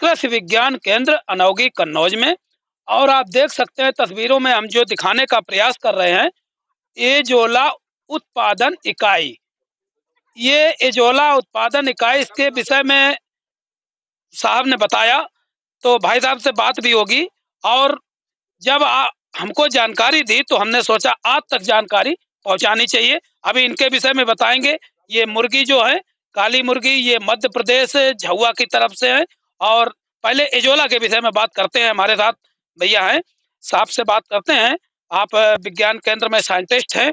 कृषि विज्ञान केंद्र अनौगी कन्नौज में। और आप देख सकते हैं तस्वीरों में हम जो दिखाने का प्रयास कर रहे हैं, एजोला उत्पादन इकाई। ये एजोला उत्पादन इकाई, इसके विषय में साहब ने बताया, तो भाई साहब से बात भी होगी। और जब हमको जानकारी दी तो हमने सोचा आप तक जानकारी पहुंचानी चाहिए। अभी इनके विषय में बताएंगे। ये मुर्गी जो है, काली मुर्गी, ये मध्य प्रदेश झाबुआ की तरफ से है। और पहले एजोला के विषय में बात करते हैं। हमारे साथ भैया हैं, साहब से बात करते हैं। आप विज्ञान केंद्र में साइंटिस्ट हैं।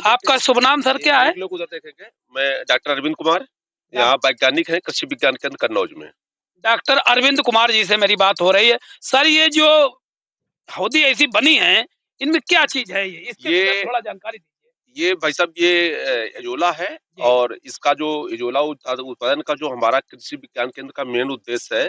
आपका शुभ नाम सर क्या है? लोग उधर देखेंगे। मैं डॉक्टर अरविंद कुमार, यहाँ वैज्ञानिक है कृषि विज्ञान केंद्र कन्नौज में। डॉक्टर अरविंद कुमार जी से मेरी बात हो रही है। सर, ये जो हौदी ऐसी बनी है, इनमें क्या चीज है? इसके थोड़ा जानकारी दीजिए। ये भाई साहब, ये एजोला है। और इसका जो एजोला उत्पादन का जो हमारा कृषि विज्ञान केंद्र का मेन उद्देश्य है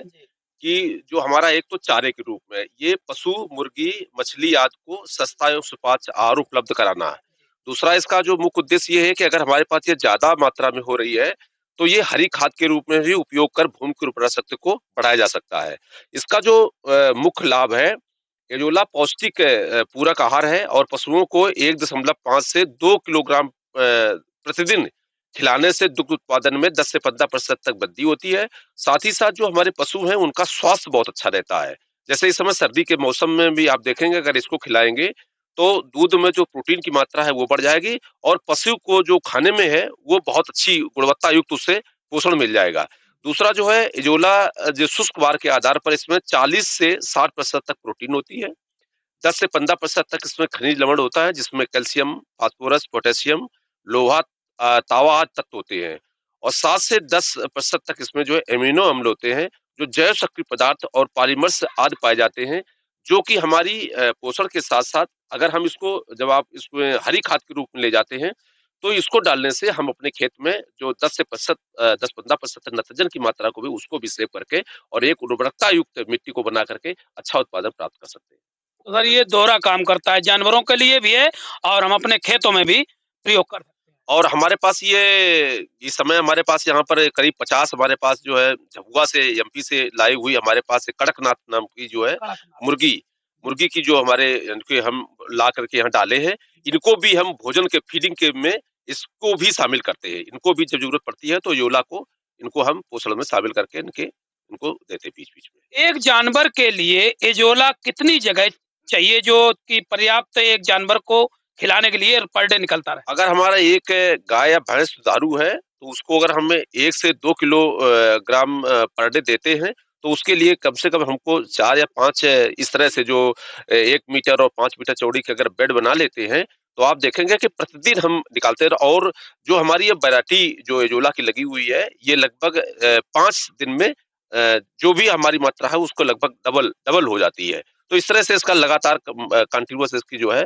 कि जो हमारा एक तो चारे के रूप में ये पशु, मुर्गी, मछली आदि को सस्ता एवं सुपाच्य आहार उपलब्ध कराना है। दूसरा इसका जो मुख्य उद्देश्य ये है कि अगर हमारे पास ये ज्यादा मात्रा में हो रही है तो ये हरी खाद के रूप में भी उपयोग कर भूमि की उर्वरा शक्ति को बढ़ाया जा सकता है। इसका जो मुख्य लाभ है, एजोला पौष्टिक पूरक आहार है और पशुओं को 1.5 से 2 किलोग्राम प्रतिदिन खिलाने से दुग्ध उत्पादन में 10 से 15% तक वृद्धि होती है। साथ ही साथ जो हमारे पशु हैं उनका स्वास्थ्य बहुत अच्छा रहता है। जैसे इस समय सर्दी के मौसम में भी आप देखेंगे, अगर इसको खिलाएंगे तो दूध में जो प्रोटीन की मात्रा है वो बढ़ जाएगी और पशु को जो खाने में है वो बहुत अच्छी गुणवत्ता युक्त उससे पोषण मिल जाएगा। दूसरा जो है, एजोला जो शुष्क वार के आधार पर इसमें 40 से 60% तक प्रोटीन होती है। 10 से 15% तक इसमें खनिज लवण होता है, जिसमें कैल्शियम, फास्फोरस, पोटेशियम, लोहा, तावा आदि तत्व होते हैं। और 7 से 10% तक इसमें जो है एमिनो अम्ल होते हैं, जो जैव सक्रिय पदार्थ और पॉलीमर्स आदि पाए जाते हैं, जो कि हमारी पोषण के साथ साथ अगर हम इसको, जब आप इसमें हरी खाद के रूप में ले जाते हैं तो इसको डालने से हम अपने खेत में जो 10-15% नाइट्रोजन की मात्रा को भी उसको भी सेव करके और एक उर्वरकता युक्त मिट्टी को बना करके अच्छा उत्पादन प्राप्त कर सकते हैं। तो सर, ये दोहरा काम करता है, जानवरों के लिए भी है और हम अपने खेतों में भी प्रयोग कर सकते हैं। और हमारे पास ये इस समय हमारे पास यहाँ पर करीब 50 हमारे पास जो है झाबुआ से, एमपी से लाई हुई हमारे पास कड़कनाथ नाम की जो है मुर्गी की जो हमारे इनके हम ला करके यहाँ डाले हैं। इनको भी हम भोजन के फीडिंग के में इसको भी शामिल करते हैं। इनको भी जब जरूरत पड़ती है तो योला को, इनको हम पोषण में शामिल करके इनको देते हैं बीच-बीच में। एक जानवर के लिए एजोला कितनी जगह चाहिए जो कि पर्याप्त एक जानवर को खिलाने के लिए पर डे निकलता रहे? अगर हमारा एक गाय या भैंस दुधारू है तो उसको अगर हमें 1 से 2 किलो ग्राम पर डे देते हैं तो उसके लिए कम से कम हमको 4 या 5 इस तरह से जो 1 मीटर और 5 मीटर चौड़ी के अगर बेड बना लेते हैं तो आप देखेंगे कि प्रतिदिन हम निकालते हैं। और जो हमारी ये वैरायटी जो एजोला की लगी हुई है, ये लगभग 5 दिन में जो भी हमारी मात्रा है उसको लगभग डबल हो जाती है। तो इस तरह से इसका लगातार कंटीन्यूअस इसकी जो है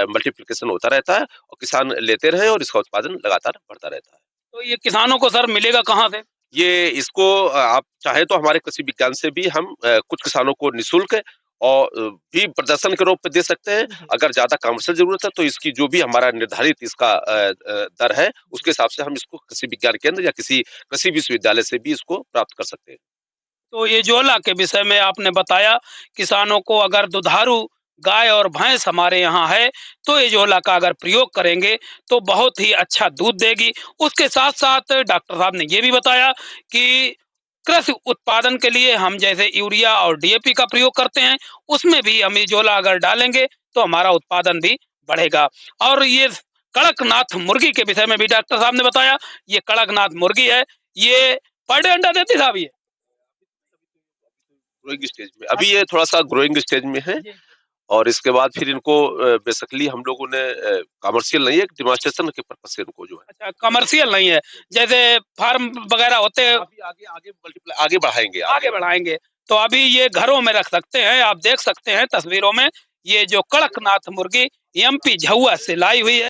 मल्टीप्लिकेशन होता रहता है और किसान लेते रहे और इसका उत्पादन लगातार बढ़ता रहता है। तो ये किसानों को सर मिलेगा कहाँ से? ये इसको आप चाहे तो हमारे कृषि विज्ञान से भी हम कुछ किसानों को निःशुल्क और भी प्रदर्शन के रूप में दे सकते हैं। अगर ज्यादा कमर्शियल जरूरत है तो इसकी जो भी हमारा निर्धारित इसका दर है उसके हिसाब से हम इसको कृषि विज्ञान केंद्र या किसी कृषि विश्वविद्यालय से भी इसको प्राप्त कर सकते हैं। तो एजोला के विषय में आपने बताया, किसानों को अगर दुधारू गाय और भैंस हमारे यहाँ है तो एजोला का अगर प्रयोग करेंगे तो बहुत ही अच्छा दूध देगी। उसके साथ साथ डॉक्टर साहब ने ये भी बताया कि कृषि उत्पादन के लिए हम जैसे यूरिया और डीएपी का प्रयोग करते हैं, उसमें भी हम एजोला अगर डालेंगे तो हमारा उत्पादन भी बढ़ेगा। और ये कड़कनाथ मुर्गी के विषय में भी डॉक्टर साहब ने बताया, ये कड़कनाथ मुर्गी है, ये पर डे अंडा देती साहब? ये ग्रोइंग स्टेज में अभी ये थोड़ा सा ग्रोइंग स्टेज में है और इसके बाद फिर इनको बेसिकली हम लोगों ने कमर्शियल नहीं है, डेमोंस्ट्रेशन के पर्पस से इनको जो है। अच्छा, कमर्शियल नहीं है, जैसे फार्म वगैरह होते हैं आगे बढ़ाएंगे। तो अभी ये घरों में रख सकते हैं। आप देख सकते हैं तस्वीरों में, ये जो कड़कनाथ मुर्गी एमपी झाबुआ से लाई हुई है।